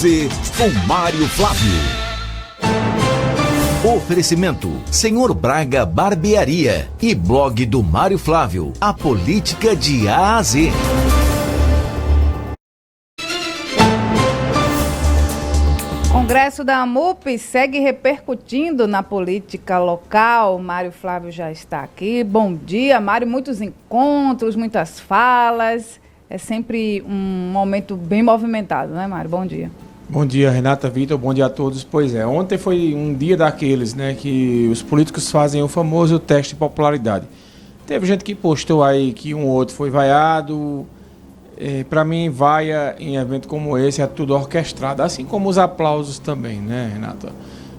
você com Mário Flávio. Oferecimento Senhor Braga Barbearia e blog do Mário Flávio, a política de A a Z. Congresso da AMUP segue repercutindo na política local. Mário Flávio já está aqui. Bom dia, Mário. Muitos encontros, muitas falas. É sempre um momento bem movimentado, né, Mário? Bom dia. Bom dia, Renata, Vitor. Bom dia a todos. Pois é, ontem foi um dia daqueles, né, que os políticos fazem o famoso teste de popularidade. Teve gente que postou aí que um ou outro foi vaiado. Para mim, vaia em evento como esse é tudo orquestrado, assim como os aplausos também, né, Renata?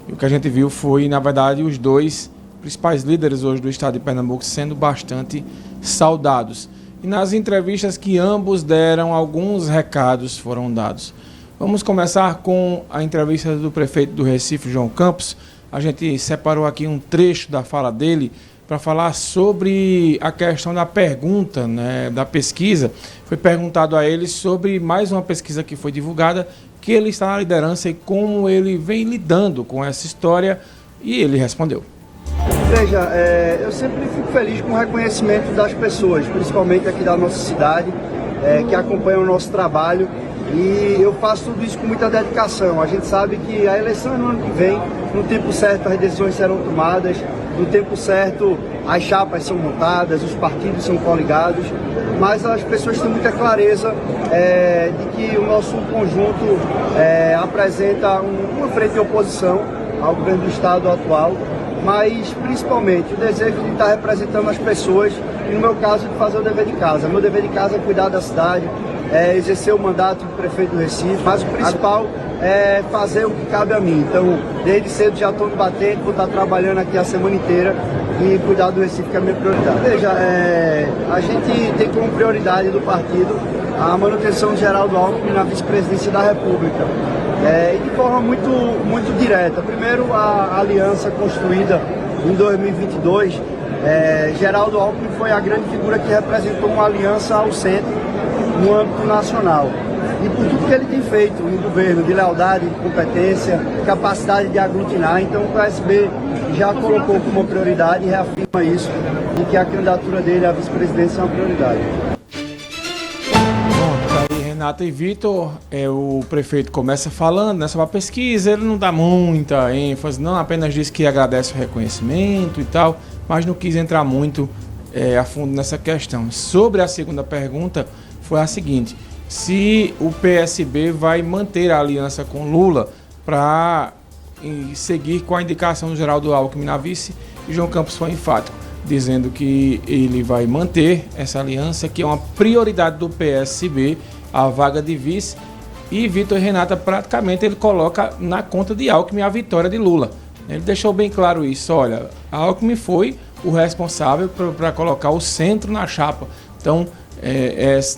E o que a gente viu foi, na verdade, os dois principais líderes hoje do estado de Pernambuco sendo bastante saudados. E nas entrevistas que ambos deram, alguns recados foram dados. Vamos começar com a entrevista do prefeito do Recife, João Campos. A gente separou aqui um trecho da fala dele para falar sobre a questão da pergunta, né, da pesquisa. Foi perguntado a ele sobre mais uma pesquisa que foi divulgada, que ele está na liderança e como ele vem lidando com essa história, e ele respondeu. Veja, eu sempre fico feliz com o reconhecimento das pessoas, principalmente aqui da nossa cidade, que acompanham o nosso trabalho, e eu faço tudo isso com muita dedicação. A gente sabe que a eleição é no ano que vem, no tempo certo as decisões serão tomadas, no tempo certo as chapas são montadas, os partidos são coligados, mas as pessoas têm muita clareza de que o nosso conjunto apresenta uma frente de oposição ao governo do estado atual, mas principalmente o desejo de estar representando as pessoas e, no meu caso, de fazer o dever de casa. Meu dever de casa é cuidar da cidade, exercer o mandato de prefeito do Recife, mas o principal é fazer o que cabe a mim. Então, desde cedo já estou me batendo, vou estar trabalhando aqui a semana inteira e cuidar do Recife, que é a minha prioridade. Veja, a gente tem como prioridade do partido a manutenção de Geraldo Alckmin na vice-presidência da República. E de forma muito direta. Primeiro, a aliança construída em 2022, Geraldo Alckmin foi a grande figura que representou uma aliança ao centro no âmbito nacional. E por tudo que ele tem feito no governo, de lealdade, de competência, capacidade de aglutinar, então o PSB já colocou como prioridade e reafirma isso, de que a candidatura dele à vice-presidência é uma prioridade. Renata e Vitor, o prefeito começa falando, né, sobre a pesquisa, ele não dá muita ênfase, não apenas diz que agradece o reconhecimento e tal, mas não quis entrar muito a fundo nessa questão. Sobre a segunda pergunta, foi a seguinte: se o PSB vai manter a aliança com Lula para seguir com a indicação do Geraldo Alckmin na vice, e João Campos foi enfático, dizendo que ele vai manter essa aliança, que é uma prioridade do PSB, a vaga de vice, e Vitor e Renata praticamente ele coloca na conta de Alckmin a vitória de Lula. Ele deixou bem claro isso: olha, Alckmin foi o responsável para colocar o centro na chapa. Então,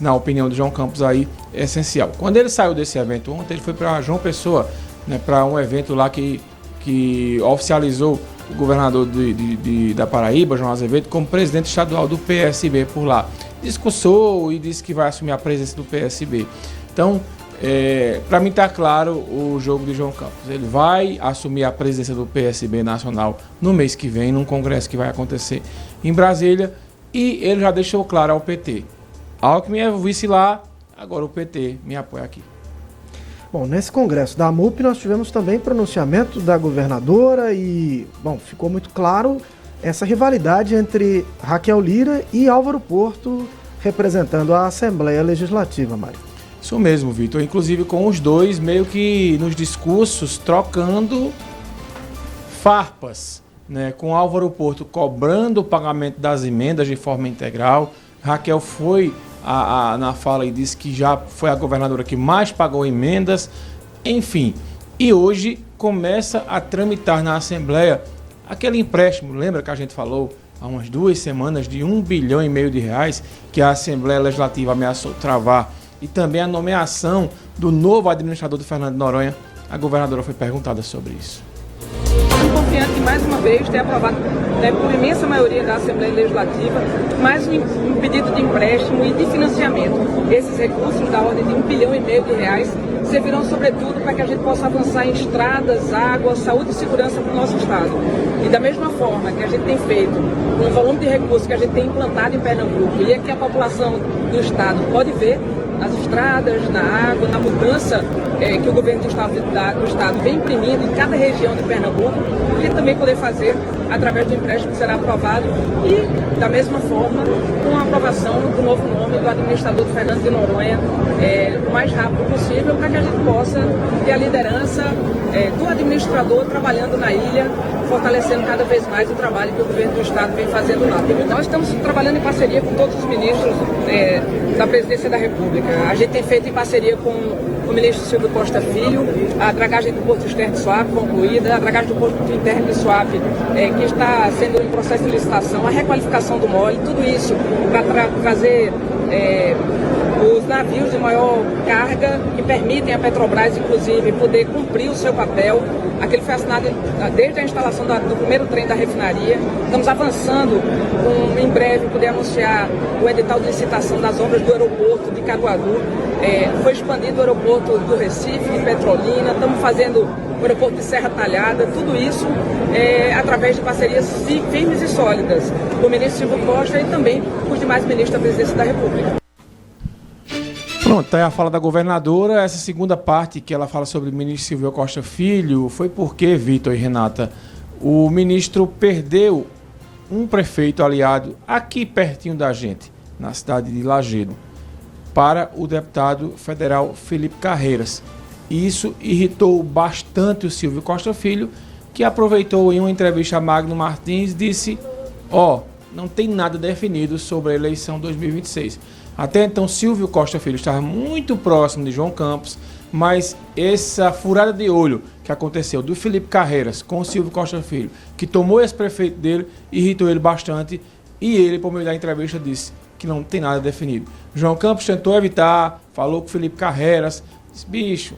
na opinião de João Campos aí, é essencial. Quando ele saiu desse evento ontem, ele foi para João Pessoa, né, para um evento lá que oficializou o governador da Paraíba, João Azevedo, como presidente estadual do PSB por lá. Discursou e disse que vai assumir a presença do PSB. Então, para mim está claro o jogo de João Campos. Ele vai assumir a presença do PSB nacional no mês que vem, num congresso que vai acontecer em Brasília, e ele já deixou claro ao PT: Alckmin é o vice lá, agora o PT me apoia aqui. Bom, nesse congresso da AMUP nós tivemos também pronunciamento da governadora e, ficou muito claro essa rivalidade entre Raquel Lira e Álvaro Porto, representando a Assembleia Legislativa, Mário. Isso mesmo, Vitor. Inclusive com os dois meio que nos discursos trocando farpas, né? Com Álvaro Porto cobrando o pagamento das emendas de forma integral. Raquel foi na fala e disse que já foi a governadora que mais pagou emendas. Enfim, e hoje começa a tramitar na Assembleia aquele empréstimo, lembra que a gente falou há umas 2 semanas, de R$1,5 bilhão que a Assembleia Legislativa ameaçou travar, e também a nomeação do novo administrador do Fernando de Noronha. A governadora foi perguntada sobre isso. confiante em mais uma vez ter aprovado, por imensa maioria da Assembleia Legislativa, mais um pedido de empréstimo e de financiamento. Esses recursos da ordem de R$1,5 bilhão servirão sobretudo para que a gente possa avançar em estradas, água, saúde e segurança para o nosso estado. E da mesma forma que a gente tem feito com o volume de recursos que a gente tem implantado em Pernambuco e é que a população do estado pode ver nas estradas, na água, na mudança que o governo do estado vem imprimindo em cada região de Pernambuco, e também poder fazer através do empréstimo que será aprovado e, da mesma forma, com a aprovação do novo nome do administrador Fernando de Noronha o mais rápido possível, para que a gente possa ter a liderança do administrador trabalhando na ilha, fortalecendo cada vez mais o trabalho que o governo do estado vem fazendo lá. Nós estamos trabalhando em parceria com todos os ministros da Presidência da República. A gente tem feito em parceria com o ministro Silvio Costa Filho, a dragagem do Porto Externo de Suape concluída, a dragagem do Porto Interno de Suape que está sendo em processo de licitação, a requalificação do mole, tudo isso para trazer os navios de maior carga que permitem a Petrobras, inclusive, poder cumprir o seu papel. Aquele foi assinado desde a instalação do primeiro trem da refinaria. Estamos avançando com, em breve, poder anunciar o edital de licitação das obras do aeroporto de Caruaru. Foi expandido o aeroporto do Recife, de Petrolina. Estamos fazendo o aeroporto de Serra Talhada. Tudo isso através de parcerias firmes e sólidas com o ministro Silvio Costa e também com os demais ministros da Presidência da República. Pronto, tá aí a fala da governadora. Essa segunda parte que ela fala sobre o ministro Silvio Costa Filho foi porque, Vitor e Renata, o ministro perdeu um prefeito aliado aqui pertinho da gente, na cidade de Lajedo, para o deputado federal Felipe Carreiras. E isso irritou bastante o Silvio Costa Filho, que aproveitou em uma entrevista a Magno Martins e disse: não tem nada definido sobre a eleição 2026. Até então, Silvio Costa Filho estava muito próximo de João Campos, mas essa furada de olho que aconteceu do Felipe Carreiras com o Silvio Costa Filho, que tomou esse prefeito dele, irritou ele bastante, e ele, por meio da entrevista, disse que não tem nada definido. João Campos tentou evitar, falou com o Felipe Carreiras, disse: bicho,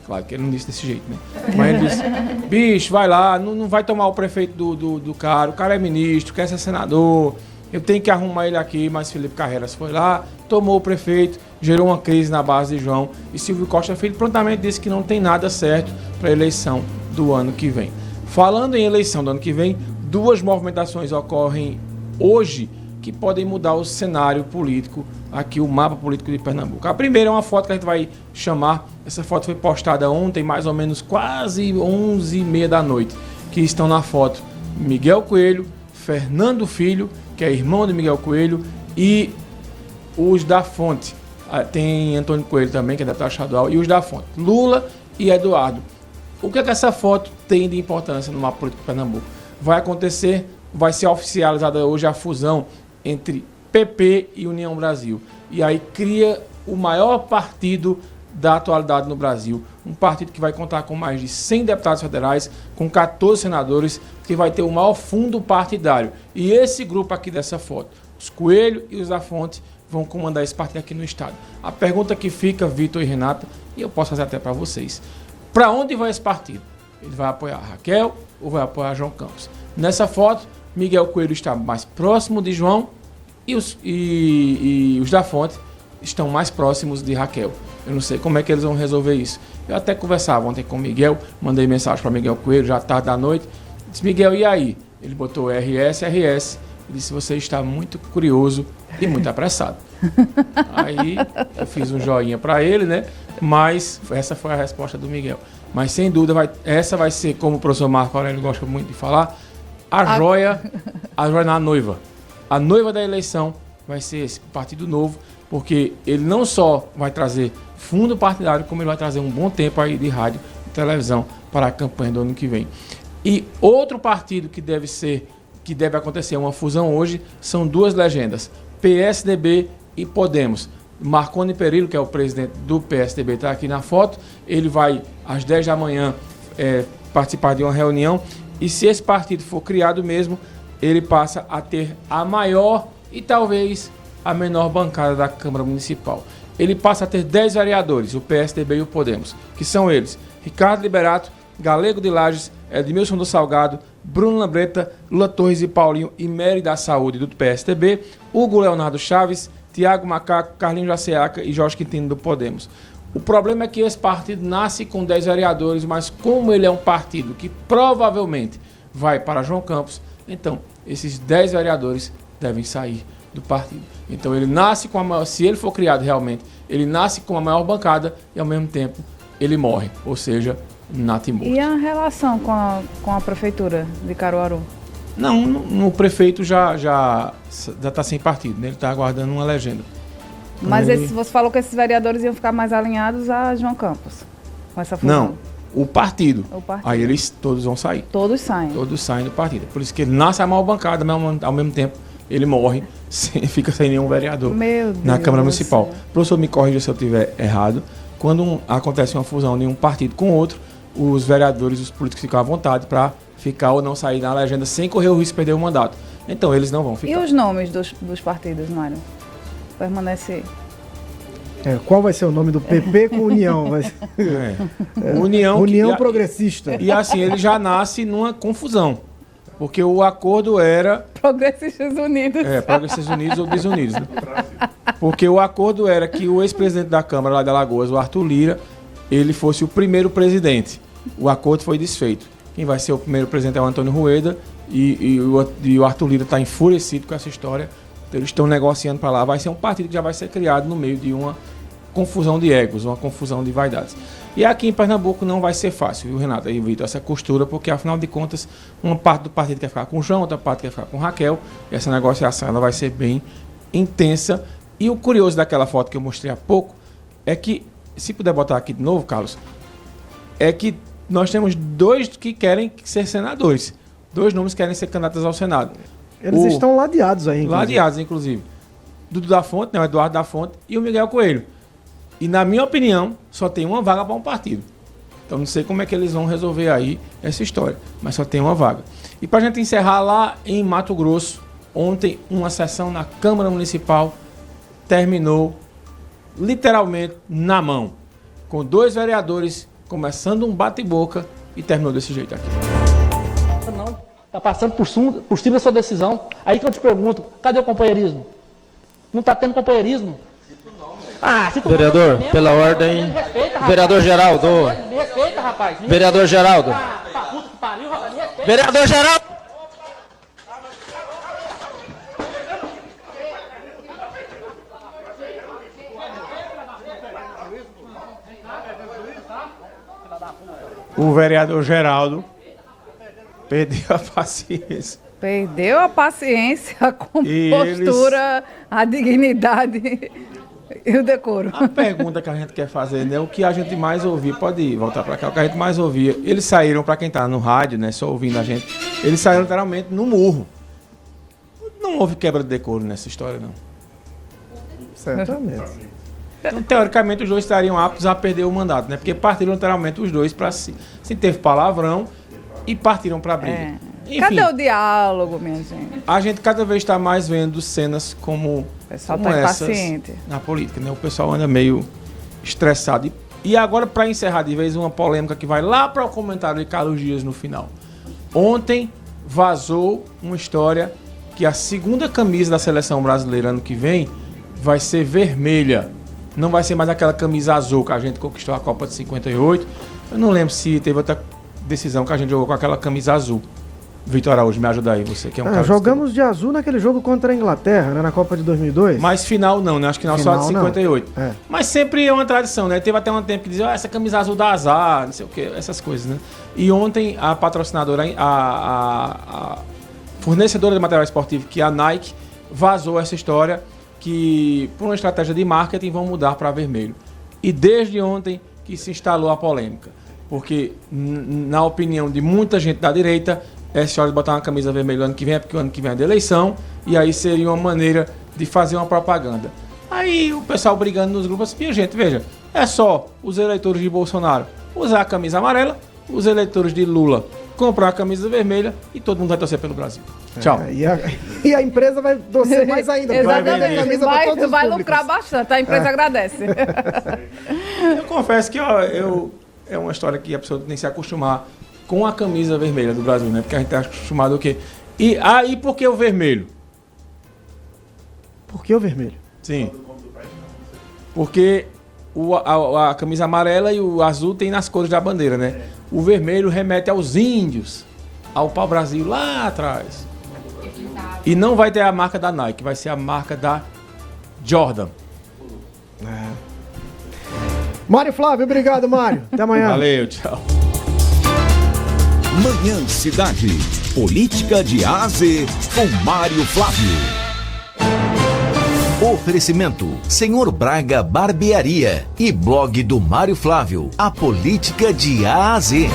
claro que ele não disse desse jeito, né? Mas ele disse: bicho, vai lá, não vai tomar o prefeito do cara, o cara é ministro, quer ser senador, eu tenho que arrumar ele aqui. Mas Felipe Carreiras foi lá, tomou o prefeito, gerou uma crise na base de João, e Silvio Costa Filho prontamente disse que não tem nada certo para a eleição do ano que vem. Falando em eleição do ano que vem, duas movimentações ocorrem hoje que podem mudar o cenário político aqui, o mapa político de Pernambuco. A primeira é uma foto que a gente vai chamar, essa foto foi postada ontem, mais ou menos quase 11h30 da noite, que estão na foto Miguel Coelho, Fernando Filho, que é irmão de Miguel Coelho, e os da Fonte. Tem Antônio Coelho também, que é deputado estadual, e os da Fonte, Lula e Eduardo. O que é que essa foto tem de importância no mapa político de Pernambuco? Vai acontecer, vai ser oficializada hoje a fusão entre PP e União Brasil. E aí cria o maior partido da atualidade no Brasil. Um partido que vai contar com mais de 100 deputados federais, com 14 senadores, que vai ter o maior fundo partidário. E esse grupo aqui dessa foto, os Coelho e os da Fonte, vão comandar esse partido aqui no estado. A pergunta que fica, Vitor e Renata, e eu posso fazer até para vocês: para onde vai esse partido? Ele vai apoiar a Raquel ou vai apoiar João Campos? Nessa foto, Miguel Coelho está mais próximo de João e os da Fonte estão mais próximos de Raquel. Eu não sei como é que eles vão resolver isso. Eu até conversava ontem com o Miguel, mandei mensagem para Miguel Coelho, já tarde da noite. Disse: Miguel, e aí? Ele botou RS. Ele disse: você está muito curioso e muito apressado. Aí eu fiz um joinha para ele, né? Mas essa foi a resposta do Miguel. Mas sem dúvida, essa vai ser, como o professor Marco Aurélio gosta muito de falar, a joia na noiva. A noiva da eleição vai ser esse partido novo, porque ele não só vai trazer fundo partidário, como ele vai trazer um bom tempo aí de rádio e televisão para a campanha do ano que vem. E outro partido que deve acontecer uma fusão hoje, são duas legendas, PSDB e Podemos. Marconi Perillo, que é o presidente do PSDB, está aqui na foto. Ele vai, às 10 da manhã, participar de uma reunião. E se esse partido for criado mesmo, ele passa a ter a maior e talvez a menor bancada da Câmara Municipal. Ele passa a ter 10 vereadores, o PSDB e o Podemos, que são eles: Ricardo Liberato, Galego de Lages, Edmilson do Salgado, Bruno Lambreta, Lula Torres e Paulinho e Mary da Saúde do PSDB, Hugo Leonardo Chaves, Tiago Macaco, Carlinhos Jaceaca e Jorge Quintino do Podemos. O problema é que esse partido nasce com 10 vereadores, mas como ele é um partido que provavelmente vai para João Campos, então esses 10 vereadores devem sair do partido. Então ele nasce com a maior, se ele for criado realmente, ele nasce com a maior bancada e ao mesmo tempo ele morre, ou seja, nato e morto. E a relação com a prefeitura de Caruaru? Não, o prefeito já está sem partido, né? Ele está aguardando uma legenda. Então Mas você falou que esses vereadores iam ficar mais alinhados a João Campos, com essa fusão. Não, o partido. O partido. Aí eles todos vão sair. Todos saem. Todos saem do partido. Por isso que ele nasce a maior bancada, mas ao mesmo tempo ele morre, fica sem nenhum vereador na Câmara Municipal. Professor, me corrija se eu estiver errado. Quando acontece uma fusão de um partido com outro, os vereadores, os políticos ficam à vontade para ficar ou não sair na legenda sem correr o risco de perder o mandato. Então eles não vão ficar. E os nomes dos partidos, Mário? Permanece. Qual vai ser o nome do PP com União? União Progressista. E assim, ele já nasce numa confusão. Porque o acordo era... Progressistas Unidos. Progressistas Unidos ou Desunidos. Né? Porque o acordo era que o ex-presidente da Câmara lá de Alagoas, o Arthur Lira, ele fosse o primeiro presidente. O acordo foi desfeito. Quem vai ser o primeiro presidente é o Antônio Rueda e o Arthur Lira está enfurecido com essa história. Então, eles estão negociando para lá. Vai ser um partido que já vai ser criado no meio de uma confusão de egos, uma confusão de vaidades. E aqui em Pernambuco não vai ser fácil, viu, Renato? Eu evito essa costura, porque afinal de contas, uma parte do partido quer ficar com o João, outra parte quer ficar com Raquel, e essa negociação ela vai ser bem intensa. E o curioso daquela foto que eu mostrei há pouco é que, se puder botar aqui de novo, Carlos, é que nós temos dois que querem ser senadores. Dois nomes que querem ser candidatos ao Senado. Eles estão ladeados aí, inclusive. Ladeados, inclusive. Dudu da Fonte, né, o Eduardo da Fonte e o Miguel Coelho. E, na minha opinião, só tem uma vaga para um partido. Então, não sei como é que eles vão resolver aí essa história, mas só tem uma vaga. E para a gente encerrar, lá em Mato Grosso, ontem, uma sessão na Câmara Municipal terminou literalmente na mão, com 2 vereadores começando um bate-boca e terminou desse jeito aqui. Não, está passando por cima da sua decisão. Aí que eu te pergunto, cadê o companheirismo? Não está tendo companheirismo? Vereador, pela ordem. Vereador Geraldo. Me respeita, rapaz. Vereador Geraldo. Puta que pariu, rapaz. Me respeita. Vereador Geraldo. O vereador Geraldo perdeu a paciência. Perdeu a paciência, a compostura, a dignidade e o decoro. A pergunta que a gente quer fazer, né? O que a gente mais ouvia, pode voltar para cá, o que a gente mais ouvia, eles saíram, para quem tá no rádio, né, só ouvindo a gente, eles saíram literalmente no murro. Não houve quebra de decoro nessa história, não. Certamente. Então, teoricamente, os dois estariam aptos a perder o mandato, né? Porque partiram literalmente os dois para si. Se teve palavrão e partiram para a briga. Enfim, cadê o diálogo, minha gente? a gente cada vez está mais vendo cenas como, O pessoal como tá essas impaciente. na política, né? O pessoal anda meio estressado. E agora, para encerrar de vez, uma polêmica que vai lá para o comentário de Carlos Dias no final. Ontem vazou uma história que a segunda camisa da seleção brasileira ano que vem vai ser vermelha. Não vai ser mais aquela camisa azul que a gente conquistou a Copa de 58. Eu não lembro se teve outra decisão que a gente jogou com aquela camisa azul. Vitor Araújo, me ajuda aí, você que é um cara... Jogamos de azul naquele jogo contra a Inglaterra, né, na Copa de 2002. Mas final não, né? Acho que final só de 58. É. Mas sempre é uma tradição, né? Teve até um tempo que dizia, essa camisa azul dá azar, não sei o que, essas coisas, né? E ontem a patrocinadora, a fornecedora de material esportivo, que é a Nike, vazou essa história que, por uma estratégia de marketing, vão mudar para vermelho. E desde ontem que se instalou a polêmica. Porque, na opinião de muita gente da direita, é hora de botar uma camisa vermelha no ano que vem, porque o ano que vem é de eleição, e aí seria uma maneira de fazer uma propaganda. Aí o pessoal brigando nos grupos, assim, gente, veja, é só os eleitores de Bolsonaro usar a camisa amarela, os eleitores de Lula comprar a camisa vermelha e todo mundo vai torcer pelo Brasil. Tchau. E a empresa vai torcer mais ainda. Exatamente, vai lucrar bastante, a empresa agradece. Eu confesso que é uma história que a pessoa tem que se acostumar. com a camisa vermelha do Brasil, né? Porque a gente tá acostumado ao quê? E aí, por que o vermelho? Por que o vermelho? Sim. Porque a camisa amarela e o azul tem nas cores da bandeira, né? O vermelho remete aos índios, ao pau-brasil lá atrás. E não vai ter a marca da Nike, vai ser a marca da Jordan. Mário Flávio, obrigado, Mário. Até amanhã. Valeu, tchau. Manhã Cidade. Política de A a Z com Mário Flávio. Oferecimento: Senhor Braga Barbearia e blog do Mário Flávio. A política de A a Z.